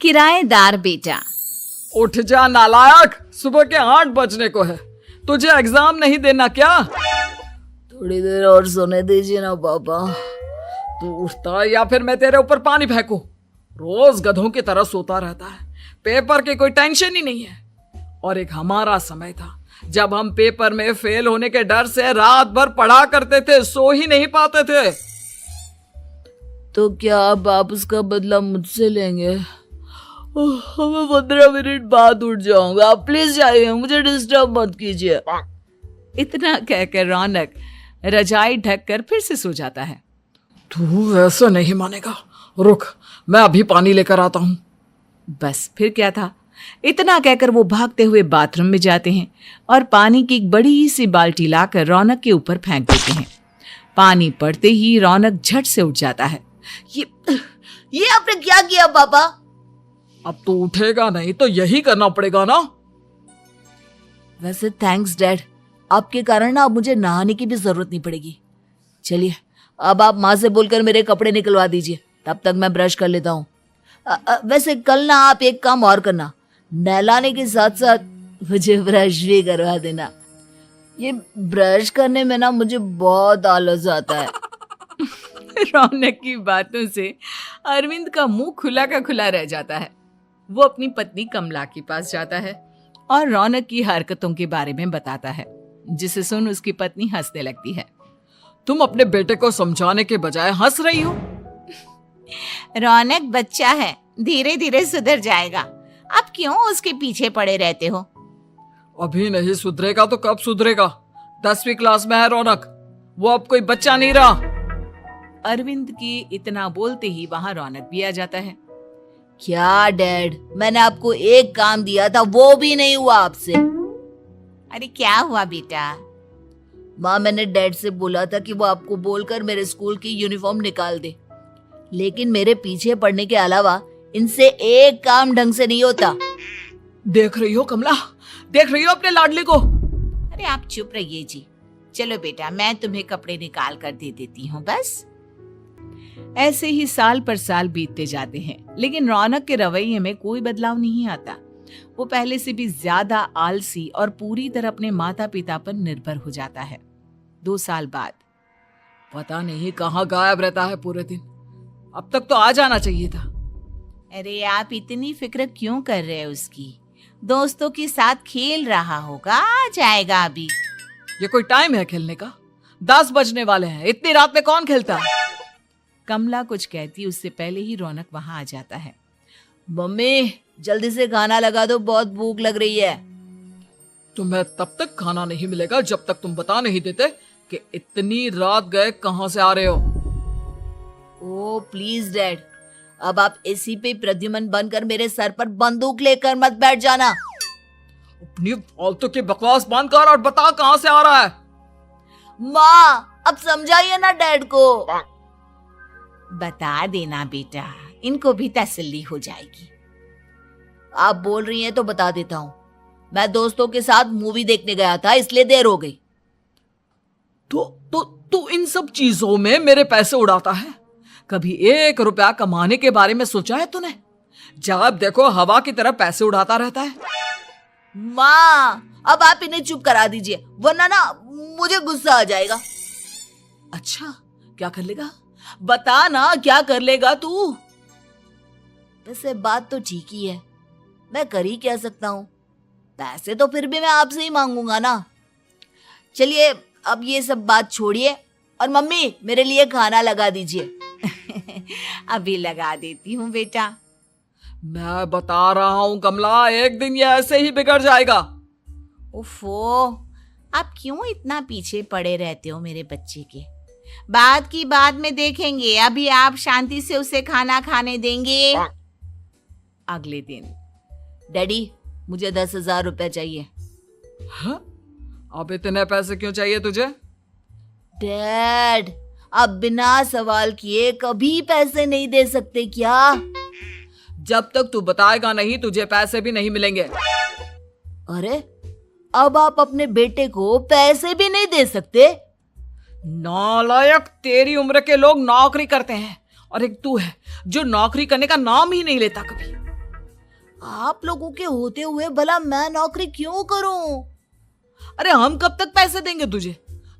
किराएदार बेटा। उठ जा नालायक, सुबह के 8 बजने को है। तुझे एग्जाम नहीं देना क्या? थोड़ी देर और सोने दीजिए ना पापा। तू उठता या फिर मैं तेरे ऊपर पानी फेंकूं? रोज गधों की तरह सोता रहता है। पेपर की कोई टेंशन ही नहीं है। और एक हमारा समय था जब हम पेपर में फेल होने के डर से रात भर पढ़ा करते थे, सो ही नहीं पाते थे। तो क्या अब आप उसका बदला मुझसे लेंगे? मैं 15 मिनट बाद उठ जाऊंगा, आप प्लीज जाइए, मुझे डिस्टर्ब मत कीजिए। इतना कहकर रौनक रजाई ढककर फिर से सो जाता है। तू ऐसा नहीं मानेगा, रुक मैं अभी पानी लेकर आता हूं। बस फिर क्या था, इतना कहकर वो भागते हुए बाथरूम में जाते हैं और पानी की एक बड़ी सी बाल्टी लाकर रौनक के ऊपर फेंक देते हैं। पानी पड़ते ही रौनक झट से उठ जाता है। ये आपने क्या किया पापा? अब तो उठेगा नहीं तो यही करना पड़ेगा ना। वैसे थैंक्स डैड, आपके कारण ना अब मुझे नहाने की भी जरूरत नहीं पड़ेगी। चलिए अब आप माँ से बोलकर मेरे कपड़े निकलवा दीजिए, तब तक मैं ब्रश कर लेता हूँ। वैसे कल ना आप एक काम और करना, नहलाने के साथ साथ मुझे ब्रश भी करवा देना। ये ब्रश करने में ना मुझे बहुत आलस आता है। रौनक की बातों से अरविंद का मुंह खुला का खुला रह जाता है। वो अपनी पत्नी कमला के पास जाता है और रौनक की हरकतों के बारे में बताता है, जिसे सुन उसकी पत्नी हंसने लगती है। तुम अपने बेटे को समझाने के बजाय हंस रही हो। रौनक बच्चा है, धीरे धीरे सुधर जाएगा, आप क्यों उसके पीछे पड़े रहते हो? अभी नहीं सुधरेगा तो कब सुधरेगा? 10वीं क्लास में है रौनक, वो अब कोई बच्चा नहीं रहा। अरविंद की इतना बोलते ही वहां रौनक भी आ जाता है। क्या डैड, मैंने आपको एक काम दिया था, वो भी नहीं हुआ आपसे। अरे क्या हुआ बेटा? माँ, मैंने डैड से बोला था कि वो आपको बोलकर मेरे स्कूल की यूनिफॉर्म निकाल दे, लेकिन मेरे पीछे पड़ने के अलावा इनसे एक काम ढंग से नहीं होता। देख रही हो कमला, देख रही हो अपने लाडले को? अरे आप चुप रहिए जी। चलो बेटा, मैं तुम्हें कपड़े निकाल कर दे देती हूँ। बस ऐसे ही साल पर साल बीतते जाते हैं, लेकिन रौनक के रवैये में कोई बदलाव नहीं आता। वो पहले से भी ज्यादा आलसी और पूरी तरह अपने माता पिता पर निर्भर हो जाता है। 2 साल बाद पता नहीं कहाँ गायब रहता है पूरे दिन। अब तक तो आ जाना चाहिए था। अरे आप इतनी फिक्र क्यों कर रहे हैं उसकी? दोस्तों के साथ खेल रहा होगा, आ जाएगा अभी। ये कोई टाइम है खेलने का? 10 बजने वाले हैं, इतनी रात में कौन खेलता है? कमला कुछ कहती उससे पहले ही रौनक वहां आ जाता है। मम्मी जल्दी से खाना लगा दो, बहुत भूख लग रही है। तुम्हें तब तक खाना नहीं मिलेगा जब तक तुम बता नहीं देते कि इतनी रात गए कहां से आ रहे हो। ओ प्लीज डैड, अब आप एसी पे प्रद्युमन बनकर मेरे सर पर बंदूक लेकर मत बैठ जाना। अपनी फालतू की बकवास बंद कर और बता कहां से आ रहा है। माँ अब समझाइए ना डैड को। बता देना बेटा, इनको भी तसल्ली हो जाएगी। आप बोल रही हैं तो बता देता हूँ। मैं दोस्तों के साथ मूवी देखने गया था, इसलिए देर हो गई। तो इन सब चीजों में मेरे पैसे उड़ाता है। कभी 1 रुपया कमाने के बारे में सोचा है तूने? जब देखो हवा की तरह पैसे उड़ाता रहता है। माँ अब आप इन्हें चुप करा दीजिए, वरना ना मुझे गुस्सा आ जाएगा। अच्छा क्या कर लेगा? बता ना क्या कर लेगा तू? वैसे बात तो ठीक ही है, मैं कर ही क्या सकता हूँ। पैसे तो फिर भी मैं आपसे ही मांगूंगा ना। चलिए अब ये सब बात छोड़िए और मम्मी मेरे लिए खाना लगा दीजिए। अभी लगा देती हूँ बेटा। मैं बता रहा हूँ कमला, एक दिन ये ऐसे ही बिगड़ जाएगा। ओफो, आप क्यों इतना पीछे पड़े रहते हो मेरे बच्चे के? बात की बाद में देखेंगे, अभी आप शांति से उसे खाना खाने देंगे। अगले दिन डैडी मुझे 10,000 रुपए चाहिए। हाँ? अब इतने पैसे क्यों चाहिए तुझे? डैड आप बिना सवाल किए कभी पैसे नहीं दे सकते क्या? जब तक तू बताएगा नहीं तुझे पैसे भी नहीं मिलेंगे। अरे अब आप अपने बेटे को पैसे भी नहीं दे सकते? नालायक, तेरी उम्र के लोग नौकरी करते हैं और एक तू है जो नौकरी करने का नाम ही नहीं लेता कभी। आप लोगों के होते हुए भला मैं नौकरी क्यों करूं? अरे हम कब तक पैसे देंगे तुझे?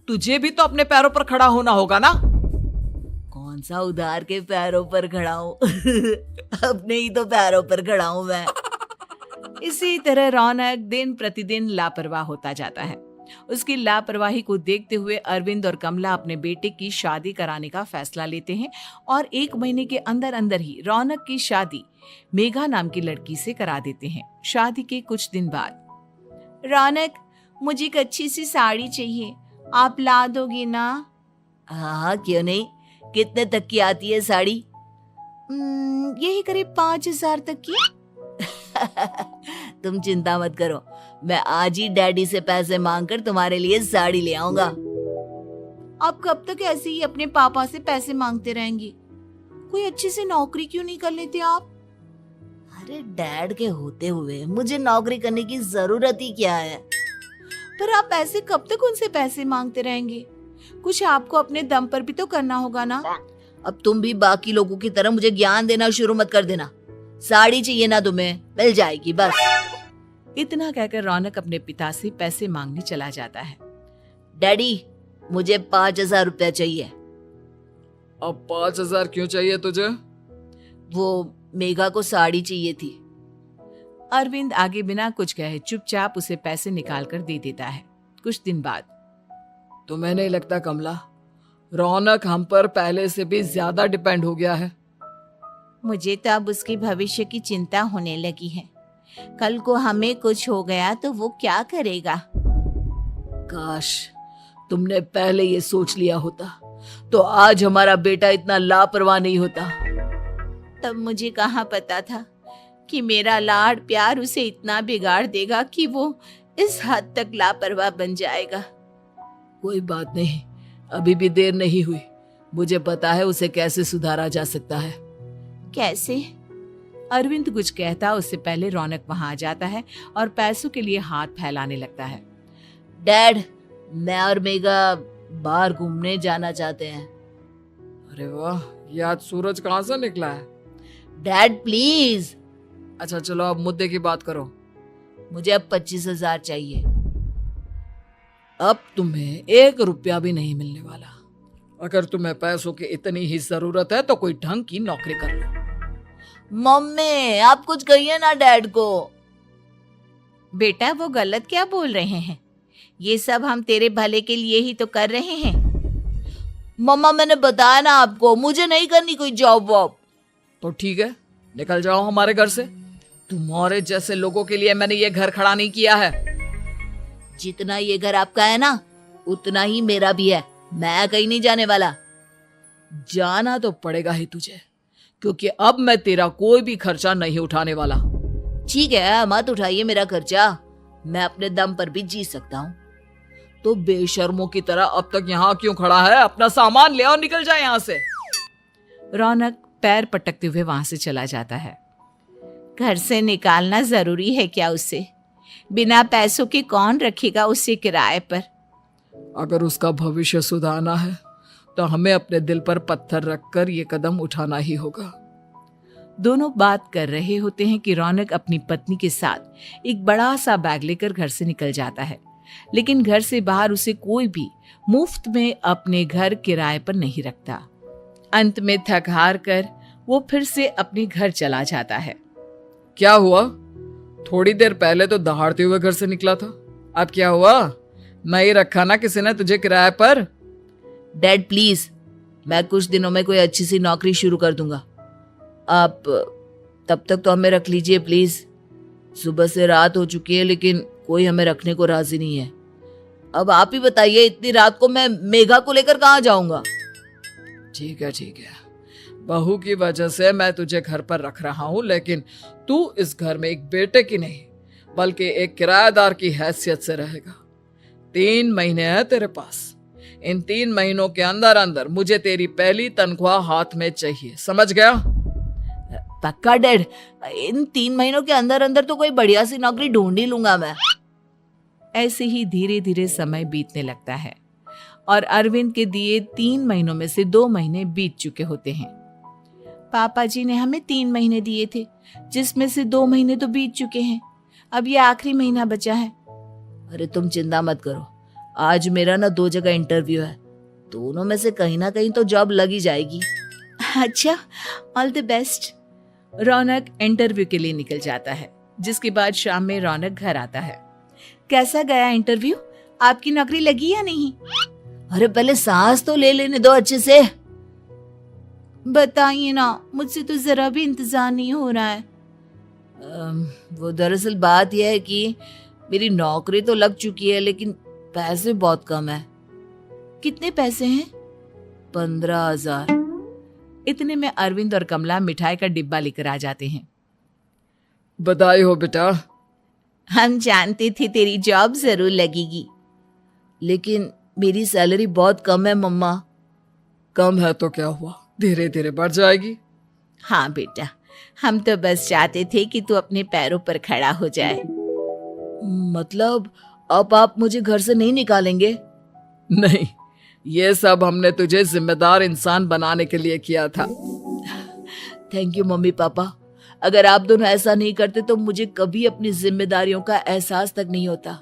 तुझे भी तो अपने पैरों पर खड़ा होना होगा ना। कौन सा उधार के पैरों पर खड़ा हूं? अपने ही तो पैरों पर खड़ा हूं मैं। इसी तरह रौनक दिन प्रतिदिन लापरवाह होता जाता है। उसकी लापरवाही को देखते हुए अरविंद और कमला अपने बेटे की शादी कराने का फैसला लेते हैं और 1 महीने के अंदर अंदर ही रौनक की शादी मेघा नाम की लड़की से करा देते हैं। शादी के कुछ दिन बाद, रौनक, मुझे एक अच्छी सी साड़ी चाहिए, आप ला दोगी ना? हाँ, क्यों नहीं। कितने तक की आती है साड़ी? यही करीब 5,000 तक की। तुम चिंता मत करो, मैं आज ही डैडी से पैसे मांगकर तुम्हारे लिए साड़ी ले आऊंगा। आप कब तक ऐसे ही अपने पापा से पैसे मांगते रहेंगी? कोई अच्छी सी नौकरी क्यों नहीं कर लेते आप? अरे डैड के होते हुए मुझे नौकरी करने की जरूरत ही क्या है? पर आप ऐसे कब तक उनसे पैसे मांगते रहेंगे? कुछ आपको अपने दम पर भी तो करना होगा ना। अब तुम भी बाकी लोगों की तरह मुझे ज्ञान देना शुरू मत कर देना। साड़ी चाहिए ना तुम्हें, मिल जाएगी बस। इतना कहकर रौनक अपने पिता से पैसे मांगने चला जाता है। डैडी, मुझे 5,000 रुपया चाहिए। अब 5,000 क्यों चाहिए तुझे? वो मेघा को साड़ी चाहिए थी। अरविंद आगे बिना कुछ कहे चुपचाप उसे पैसे निकाल कर दे देता है। कुछ दिन बाद, तुम्हें नहीं लगता कमला, रौनक हम पर पहले से भी ज्यादा डिपेंड हो गया है? मुझे तो अब उसके भविष्य की चिंता होने लगी है। कल को हमें कुछ हो गया तो वो क्या करेगा? काश तुमने पहले ये सोच लिया होता तो आज हमारा बेटा इतना लापरवाह नहीं होता। तब मुझे कहाँ पता था कि मेरा लाड प्यार उसे इतना बिगाड़ देगा कि वो इस हद तक लापरवाह बन जाएगा। कोई बात नहीं, अभी भी देर नहीं हुई। मुझे पता है उसे कैसे सुधारा जा सकता है। कैसे? अरविंद कुछ कहता उससे पहले रौनक वहां आ जाता है और पैसों के लिए हाथ फैलाने लगता है। डैड, मैं और मेघा बाहर घूमने जाना चाहते हैं। अरे वाह, ये आज सूरज कहाँ से निकला है? Dad please. अच्छा चलो अब मुद्दे की बात करो। मुझे अब 25,000 चाहिए। अब तुम्हें 1 रुपया भी नहीं मिलने वाला। अगर तुम्हें पैसों की इतनी ही जरूरत है तो कोई ढंग की नौकरी कर लो। मम्मी, आप कुछ कहिए ना डैड को। बेटा, वो गलत क्या बोल रहे हैं? ये सब हम तेरे भले के लिए ही तो कर रहे हैं। मम्मा, मैंने बताया ना आपको, मुझे नहीं करनी कोई जॉब वॉब। तो ठीक है, निकल जाओ हमारे घर से। तुम्हारे जैसे लोगों के लिए मैंने ये घर खड़ा नहीं किया है। जितना ये घर आपका है ना, उतना ही मेरा भी है। मैं कहीं नहीं जाने वाला। जाना तो पड़ेगा ही तुझे, क्योंकि अब मैं तेरा कोई भी खर्चा नहीं उठाने वाला। ठीक है, मत उठाइए मेरा खर्चा, मैं अपने दम पर भी जी सकता हूँ। तो बेशर्मों की तरह अब तक यहाँ क्यों खड़ा है? अपना सामान ले और निकल जाए यहाँ से। रौनक पैर पटकते हुए वहां से चला जाता है। घर से निकालना जरूरी है क्या उसे? बिना पैसों के कौन रखेगा उसे किराए पर? अगर उसका भविष्य सुधारना है तो हमें अपने दिल पर पत्थर रखकर ये कदम उठाना ही होगा। दोनों बात कर रहे होते हैं कि रौनक अपनी पत्नी के साथ एक बड़ा सा बैग लेकर घर से निकल जाता है, लेकिन घर से बाहर उसे कोई भी मुफ्त में अपने घर किराए पर नहीं रखता। अंत में थक हार कर वो फिर से अपने घर चला जाता है। क्या हुआ? थोड़ी देर पहले तो दहाड़ते हुए घर से निकला था, अब क्या हुआ? नहीं रखा ना किसी ने तुझे किराए पर? डैड प्लीज, मैं कुछ दिनों में कोई अच्छी सी नौकरी शुरू कर दूंगा। आप तब तक तो हमें रख लीजिए प्लीज। सुबह से रात हो चुकी है लेकिन कोई हमें रखने को राजी नहीं है। अब आप ही बताइए, इतनी रात को मैं मेघा को लेकर कहाँ जाऊंगा? ठीक है, बहू की वजह से मैं तुझे घर पर रख रहा हूँ, लेकिन तू इस घर में एक बेटे की नहीं बल्कि एक किराएदार की हैसियत से रहेगा। 3 महीने हैं तेरे पास। इन 3 महीनों के अंदर अंदर मुझे तेरी पहली तनख्वाह हाथ में चाहिए, समझ गया? पक्का डैड, इन 3 महीनों के अंदर अंदर तो कोई बढ़िया सी नौकरी ढूंढ ही लूंगा मैं। ऐसे ही धीरे धीरे समय बीतने लगता है और अरविंद के दिए 3 महीनों में से 2 महीने बीत चुके होते हैं। पापा जी ने हमें 3 महीने दिए थे, जिसमें से 2 महीने तो बीत चुके हैं। अब ये आखिरी महीना बचा है। अरे तुम चिंता मत करो, आज मेरा ना 2 जगह इंटरव्यू है, दोनों में से कहीं ना कहीं तो जॉब लगी जाएगी। अच्छा, all the best. Raunak interview के लिए निकल जाता है, जिसके बाद शाम में रौनक घर आता है। कैसा गया इंटरव्यू? आपकी नौकरी लगी या नहीं? अरे पहले सांस तो ले लेने दो अच्छे से। बताइए ना, मुझसे तो जरा भी इंतजार नहीं हो रहा है। वो दरअसल बात यह है कि मेरी नौकरी तो लग चुकी है, लेकिन पैसे बहुत कम है। कितने पैसे हैं? 15,000। इतने में अरविंद और कमला मिठाई का डिब्बा लेकर आ जाते हैं। बधाई हो बेटा। हम जानते थे तेरी जॉब जरूर लगेगी। लेकिन मेरी सैलरी बहुत कम है मम्मा। कम है तो क्या हुआ, धीरे धीरे बढ़ जाएगी। हाँ बेटा, हम तो बस चाहते थे कि तू अपने पैरों पर खड़ा हो जाए। मतलब अब आप मुझे घर से नहीं निकालेंगे? नहीं, ये सब हमने तुझे जिम्मेदार इंसान बनाने के लिए किया था। Thank you mummy papa. अगर आप दोनों ऐसा नहीं करते तो मुझे कभी अपनी जिम्मेदारियों का एहसास तक नहीं होता।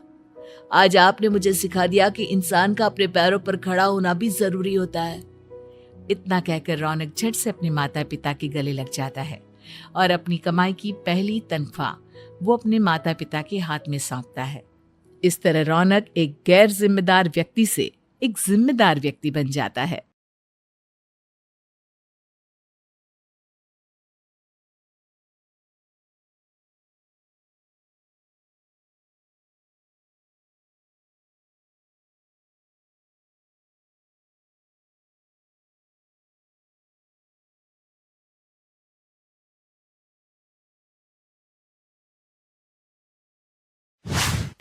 आज आपने मुझे सिखा दिया कि इंसान का अपने पैरों पर खड़ा होना भी जरूरी होता है। इतना कहकर रौनक झट से अपने माता पिता के गले लग जाता है और अपनी कमाई की पहली तनख्वाह वो अपने माता पिता के हाथ में सौंपता है। इस तरह रौनक एक गैर जिम्मेदार व्यक्ति से एक जिम्मेदार व्यक्ति बन जाता है।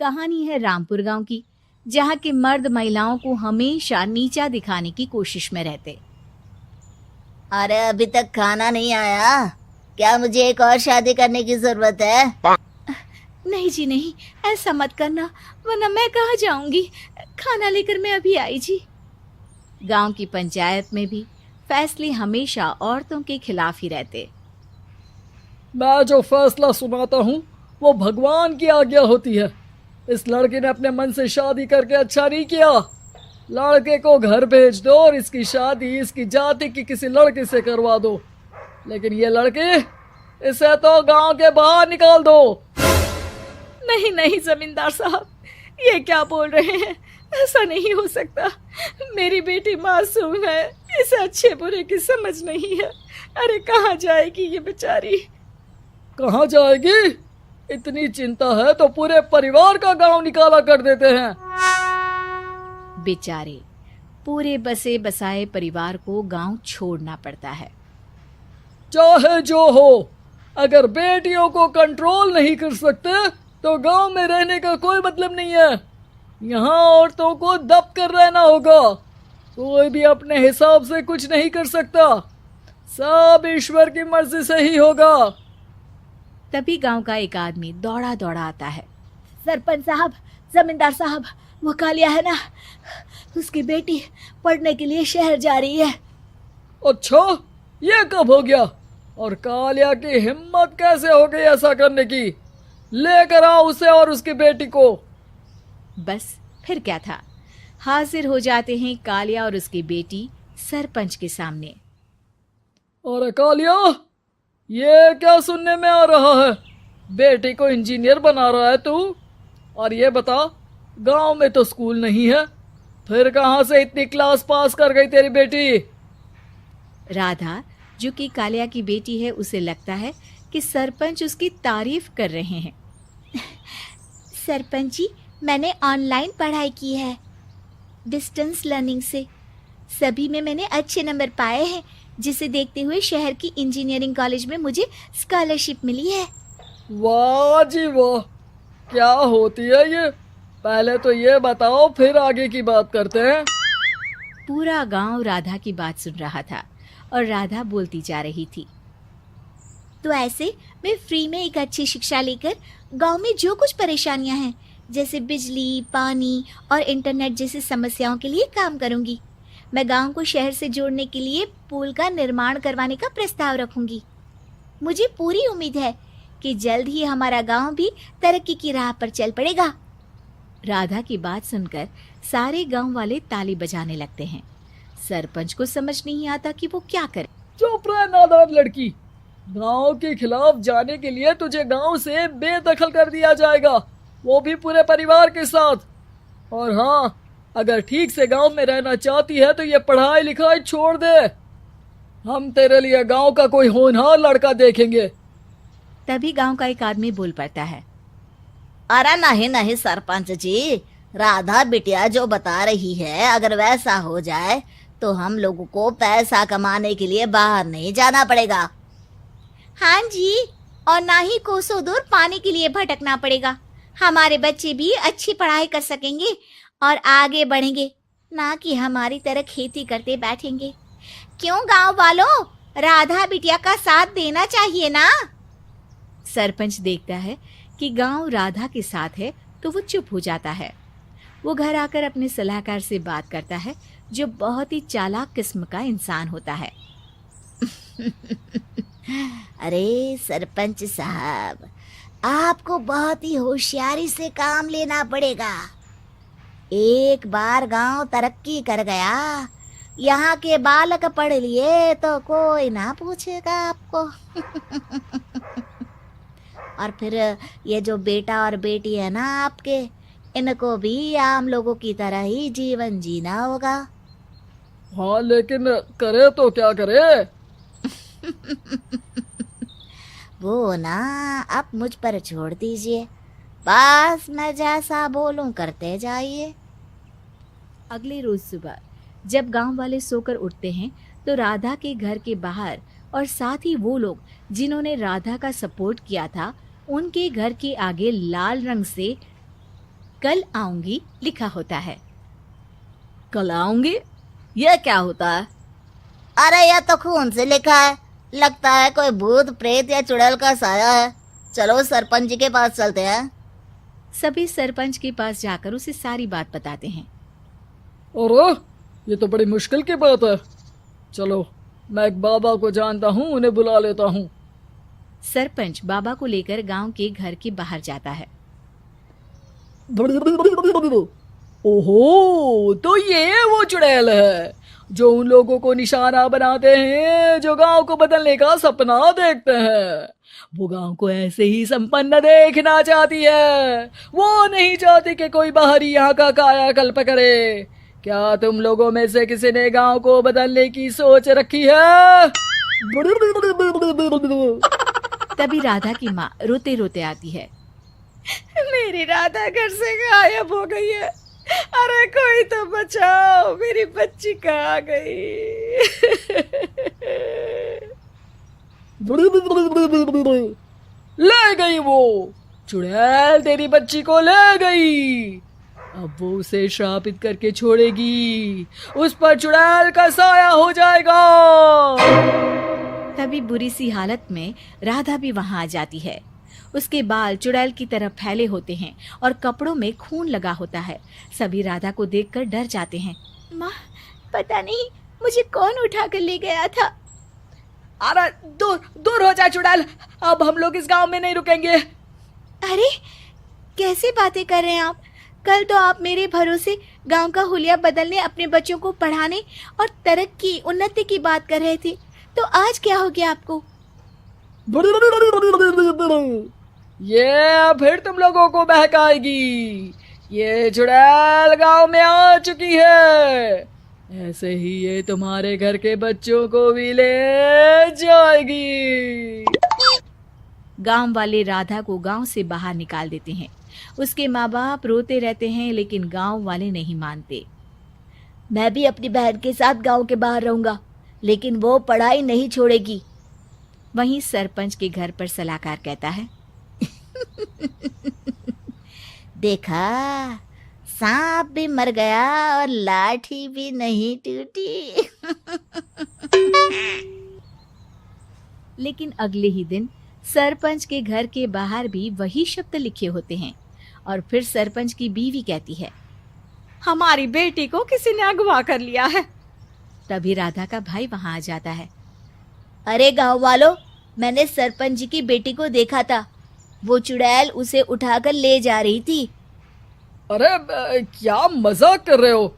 कहानी है रामपुर गांव की, जहां के मर्द महिलाओं को हमेशा नीचा दिखाने की कोशिश में रहते। अरे अभी तक खाना नहीं आया, क्या मुझे एक और शादी करने की जरूरत है? नहीं जी नहीं, ऐसा मत करना, वरना मैं कहाँ जाऊंगी। खाना लेकर मैं अभी आई जी। गांव की पंचायत में भी फैसले हमेशा औरतों के खिलाफ ही रहते। मैं जो फैसला सुनाता हूँ वो भगवान की आज्ञा होती है। इस लड़के ने अपने मन से शादी करके अच्छा नहीं किया। लड़के को घर भेज दो और इसकी शादी इसकी जाति की किसी लड़के से करवा दो। लेकिन ये लड़के, इसे तो गांव के बाहर निकाल दो। नहीं नहीं जमींदार साहब, ये क्या बोल रहे हैं? ऐसा नहीं हो सकता। मेरी बेटी मासूम है, इसे अच्छे बुरे की समझ नहीं है। अरे कहाँ जाएगी ये बेचारी? कहाँ जाएगी? इतनी चिंता है तो पूरे परिवार का गांव निकाला कर देते हैं। बेचारे पूरे बसे बसाए परिवार को गांव छोड़ना पड़ता है। चाहे जो हो, अगर बेटियों को कंट्रोल नहीं कर सकते तो गांव में रहने का कोई मतलब नहीं है। यहाँ औरतों को दब कर रहना होगा। कोई भी अपने हिसाब से कुछ नहीं कर सकता, सब ईश्वर की मर्जी से ही होगा। तभी गांव का एक आदमी दौड़ा दौड़ा आता है। सरपंच साहब, जमींदार साहब, वो कालिया है ना, उसकी बेटी पढ़ने के लिए शहर जा रही है। अच्छा, ये कब हो गया? और कालिया की हिम्मत कैसे हो गई ऐसा करने की? लेकर आओ उसे और उसकी बेटी को। बस फिर क्या था, हाजिर हो जाते हैं कालिया और उसकी बेटी सरपंच के सामने। अरे कालिया, ये क्या सुनने में आ रहा है? बेटी को इंजीनियर बना रहा है तू? और ये बता, गांव में तो स्कूल नहीं है, फिर कहां से इतनी क्लास पास कर गई तेरी बेटी? राधा, जो कि कालिया की बेटी है, उसे लगता है कि सरपंच उसकी तारीफ कर रहे हैं। सरपंच जी, मैंने ऑनलाइन पढ़ाई की है, डिस्टेंस लर्निंग से। सभी में मैंने अच्छे नंबर पाए हैं, जिसे देखते हुए शहर की इंजीनियरिंग कॉलेज में मुझे स्कॉलरशिप मिली है। वाह जी वाह, क्या होती है ये? पहले तो ये बताओ, फिर आगे की बात करते हैं। पूरा गांव राधा की बात सुन रहा था और राधा बोलती जा रही थी। तो ऐसे मैं फ्री में एक अच्छी शिक्षा लेकर गांव में जो कुछ परेशानियां हैं, जैसे बिजली, पानी और इंटरनेट जैसी समस्याओं के लिए काम करूंगी। मैं गांव को शहर से जोड़ने के लिए पुल का निर्माण करवाने का प्रस्ताव रखूंगी। मुझे पूरी उम्मीद है कि जल्द ही हमारा गांव भी तरक्की की राह पर चल पड़ेगा। राधा की बात सुनकर सारे गांव वाले ताली बजाने लगते हैं। सरपंच को समझ नहीं आता कि वो क्या करे। चुप रह नादान लड़की, गांव के खिलाफ जाने के लिए तुझे गांव से बेदखल कर दिया जाएगा, वो भी पूरे परिवार के साथ। और हाँ, अगर ठीक से गांव में रहना चाहती है तो ये पढ़ाई लिखाई छोड़ दे। हम तेरे लिए गांव का कोई होनहार लड़का देखेंगे। तभी गांव का एक आदमी बोल पड़ता है। अरे नहीं नहीं सरपंच जी, राधा बिटिया जो बता रही है अगर वैसा हो जाए तो हम लोगों को पैसा कमाने के लिए बाहर नहीं जाना पड़ेगा। हाँ जी, और ना ही कोसों दूर पानी के लिए भटकना पड़ेगा। हमारे बच्चे भी अच्छी पढ़ाई कर सकेंगे और आगे बढ़ेंगे, ना कि हमारी तरह खेती करते बैठेंगे। क्यों गांव वालों, राधा बिटिया का साथ देना चाहिए ना। सरपंच देखता है कि गांव राधा के साथ है तो वो चुप हो जाता है। वो घर आकर अपने सलाहकार से बात करता है, जो बहुत ही चालाक किस्म का इंसान होता है। अरे सरपंच साहब, आपको बहुत ही होशियारी से काम लेना पड़ेगा। एक बार गांव तरक्की कर गया, यहाँ के बालक पढ़ लिए तो कोई ना पूछेगा आपको। और फिर ये जो बेटा और बेटी है ना आपके, इनको भी आम लोगों की तरह ही जीवन जीना होगा। हाँ, लेकिन करे तो क्या करे? वो ना आप मुझ पर छोड़ दीजिए, बस मैं जैसा बोलूं करते जाइए। अगले रोज सुबह जब गांव वाले सोकर उठते हैं तो राधा के घर के बाहर और साथ ही वो लोग जिन्होंने राधा का सपोर्ट किया था, उनके घर के आगे लाल रंग से कल आऊंगी लिखा होता है। कल आऊंगी, यह क्या होता है? अरे यह तो खून से लिखा है, लगता है कोई भूत प्रेत या चुड़ैल का साया है। चलो सरपंच जी के पास चलते हैं। सभी सरपंच के पास जाकर उसे सारी बात बताते हैं। और ये तो बड़ी मुश्किल की बात है। चलो, मैं एक बाबा को जानता हूँ, उन्हें बुला लेता हूँ। सरपंच बाबा को लेकर गांव के घर के बाहर जाता है। ओहो, तो ये वो चुड़ैल है जो उन लोगों को निशाना बनाते हैं जो गांव को बदलने का सपना देखते हैं। वो गांव को ऐसे ही संपन्न देखना चाहती है, वो नहीं चाहती कि कोई बाहरी यहाँ का कायाकल्प करे। क्या तुम लोगों में से किसी ने गांव को बदलने की सोच रखी है? तभी राधा की माँ रोते रोते आती है। मेरी राधा घर से गायब हो गई है। अरे कोई तो बचाओ, मेरी बच्ची कहाँ गई? ले गई वो चुड़ैल, तेरी बच्ची को ले गई। अब वो उसे श्रापित करके छोड़ेगी, उस पर चुड़ैल का साया हो जाएगा। तभी बुरी सी हालत में राधा भी वहां आ जाती है। उसके बाल चुड़ैल की तरह फैले होते हैं और कपड़ों में खून लगा होता है। सभी राधा को देखकर डर जाते हैं। माँ, पता नहीं मुझे कौन उठा कर ले गया था। अरे दूर दूर हो जा चुड़ैल, अब हम लोग इस गांव में नहीं रुकेंगे। अरे कैसे बातें कर रहे हैं आप? कल तो आप मेरे भरोसे गांव का हुलिया बदलने, अपने बच्चों को पढ़ाने और तरक्की उन्नति की बात कर रहे थे, तो आज क्या हो गया आपको? ये फिर तुम लोगों को बहकाएगी। ये चुड़ैल गांव में आ चुकी है, ऐसे ही ये तुम्हारे घर के बच्चों को भी ले जाएगी। गांव वाले राधा को गांव से बाहर निकाल देते हैं। उसके माँ बाप रोते रहते हैं, लेकिन गांव वाले नहीं मानते। मैं भी अपनी बहन के साथ गांव के बाहर रहूंगा, लेकिन वो पढ़ाई नहीं छोड़ेगी। वहीं सरपंच के घर पर सलाहकार कहता है। देखा, सांप भी मर गया और लाठी भी नहीं टूटी। लेकिन अगले ही दिन सरपंच के घर के बाहर भी वही शब्द लिखे होते हैं। और फिर सरपंच की बीवी कहती है, हमारी बेटी को किसी ने अगवा कर लिया है। तभी राधा का भाई वहां आ जाता है। अरे गांव वालों, मैंने सरपंच जी की बेटी को देखा था। वो चुड़ैल उसे उठाकर ले जा रही थी। अरे क्या मजाक कर रहे हो?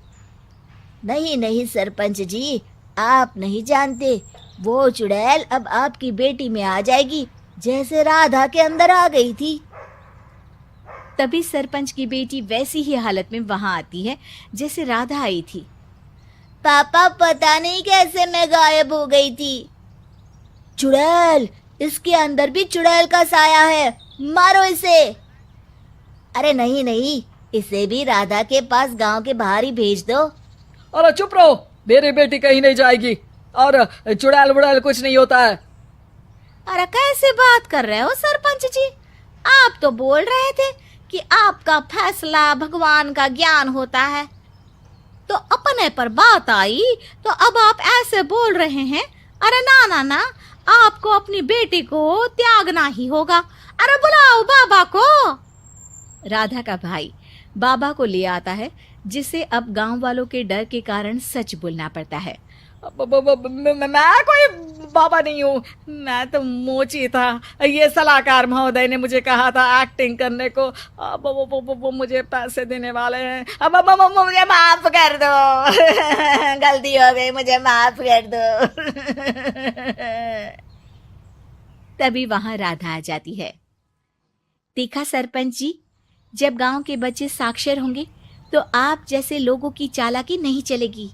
नहीं नहीं सरपंच जी, आप नहीं जानते। वो चुड़ैल अब आपकी बेटी में आ जाएगी, जैसे राधा के अंदर आ गई थी। तभी सरपंच की बेटी वैसी ही हालत में वहां आती है जैसे राधा आई थी। पापा, पता नहीं कैसे मैं गायब हो गई थी। चुड़ैल, इसके अंदर भी चुड़ैल का साया है, मारो इसे। अरे नहीं नहीं, इसे भी राधा के पास गांव के बाहर ही भेज दो। अरे चुप रहो, मेरी बेटी कहीं नहीं जाएगी और चुड़ैल बुड़ैल कुछ नहीं होता है। अरे कैसे बात कर रहे हो सरपंच जी? आप तो बोल रहे थे कि आपका फैसला भगवान का ज्ञान होता है, तो अपने पर बात आई तो अब आप ऐसे बोल रहे हैं। अरे ना ना ना, आपको अपनी बेटी को त्यागना ही होगा। अरे बुलाओ बाबा को। राधा का भाई बाबा को ले आता है, जिसे अब गांव वालों के डर के कारण सच बोलना पड़ता है। मैं कोई बाबा नहीं हूँ, मैं तो मोची था। ये सलाहकार महोदय ने मुझे कहा था एक्टिंग करने को। अब वो मुझे पैसे देने वाले हैं। अब मुझे माफ कर दो। गलती हो गई, मुझे माफ कर दो। तभी वहां राधा आ जाती है। देखा सरपंच जी, जब गांव के बच्चे साक्षर होंगे तो आप जैसे लोगों की चालाकी नहीं चलेगी।